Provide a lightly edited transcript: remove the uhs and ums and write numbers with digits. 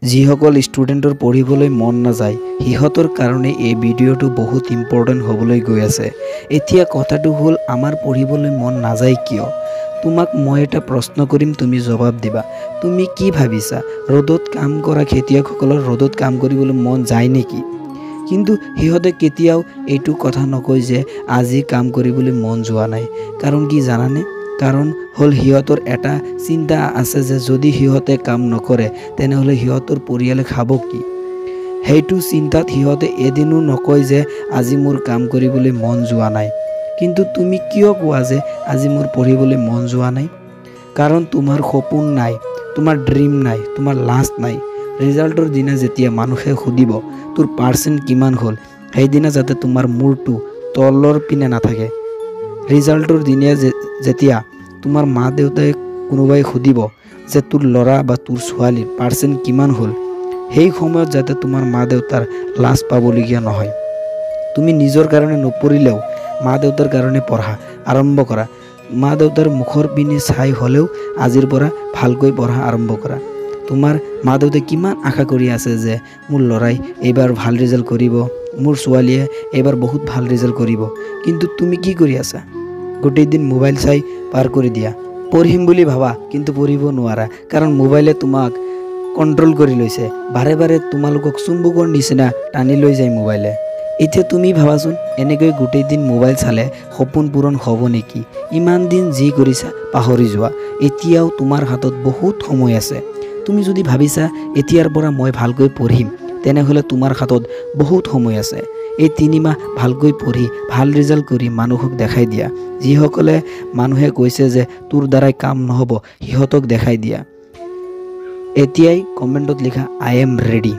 যিসকল ষ্টুডেণ্টৰ পঢ়িবলৈ মন নাযায় সিহঁতৰ কাৰণে এই ভিডিঅ'টো বহুত ইম্পৰ্টেণ্ট হ'বলৈ গৈ আছে। এতিয়া কথাটো হ'ল আমাৰ পঢ়িবলৈ মন নাযায় কিয়? তোমাক মই এটা প্ৰশ্ন কৰিম, তুমি জবাব দিবা। তুমি কি ভাবিছা? ৰ'দত কাম কৰা খেতিয়কসকলৰ ৰ'দত কাম কৰিবলৈ মন যায় নেকি? কিন্তু সিহঁতে কেতিয়াও এইটো কথা নকয় যে আজি কাম কৰিবলৈ মন যোৱা নাই। কাৰণ কি জানানে? কাৰণ হ'ল সিহঁতৰ এটা চিন্তা আছে যে যদি সিহঁতে কাম নকৰে তেনেহ'লে সিহঁতৰ পৰিয়ালে খাব কি? সেইটো চিন্তাত সিহঁতে এদিনো নকয় যে আজি মোৰ কাম কৰিবলৈ মন যোৱা নাই। কিন্তু তুমি কিয় কোৱা যে আজি মোৰ পঢ়িবলৈ মন যোৱা নাই? কাৰণ তোমাৰ সপোন নাই, তোমাৰ ড্ৰিম নাই, তোমাৰ লাষ্ট নাই। ৰিজাল্টৰ দিনা যেতিয়া মানুহে সুধিব তোৰ পাৰ্চেণ্ট কিমান হ'ল, সেইদিনা যাতে তোমাৰ মূৰটো তলৰ পিনে নাথাকে। ৰিজাল্টৰ দিনা যেতিয়া তোমাৰ মা দেউতাই কোনোবাই সুধিব যে তোৰ ল'ৰা বা তোৰ ছোৱালীৰ পাৰ্চেণ্ট কিমান হ'ল, সেই সময়ত যাতে তোমাৰ মা দেউতাৰ লাজ পাবলগীয়া নহয়। তুমি নিজৰ কাৰণে নপঢ়িলেও মা দেউতাৰ কাৰণে পঢ়া আৰম্ভ কৰা। মা দেউতাৰ মুখৰ পিনে চাই হ'লেও আজিৰ পৰা ভালকৈ পঢ়া আৰম্ভ কৰা। তোমাৰ মা দেউতাই কিমান আশা কৰি আছে যে মোৰ ল'ৰাই এইবাৰ ভাল ৰিজাল্ট কৰিব, মোৰ ছোৱালীয়ে এইবাৰ বহুত ভাল ৰিজাল্ট কৰিব। কিন্তু তুমি কি কৰি আছা? গোটেই দিন মোবাইল চাই পাৰ কৰি দিয়া। পঢ়িম বুলি ভাবা কিন্তু পঢ়িব নোৱাৰা, কাৰণ মোবাইলে তোমাক কণ্ট্ৰল কৰি লৈছে। বাৰে বাৰে তোমালোকক চুম্বকৰ নিচিনা টানি লৈ যায় মোবাইলে। এতিয়া তুমি ভাবাচোন, এনেকৈ গোটেই দিন মোবাইল চালে সপোন পূৰণ হ'ব নেকি? ইমান দিন যি কৰিছা পাহৰি যোৱা। এতিয়াও তোমাৰ হাতত বহুত সময় আছে। তুমি যদি ভাবিছা এতিয়াৰ পৰা মই ভালকৈ পঢ়িম, তেনেহ'লে তোমাৰ হাতত বহুত সময় আছে। এই 3 মাহ ভালকৈ পঢ়ি ভাল ৰিজাল্ট কৰি মানুহক দেখাই দিয়া। যিসকলে মানুহে কৈছে যে তোৰ দ্বাৰাই কাম নহ'ব, সিহঁতক দেখাই দিয়া। এতিয়াই কমেণ্টত লিখা আই এম ৰেডি।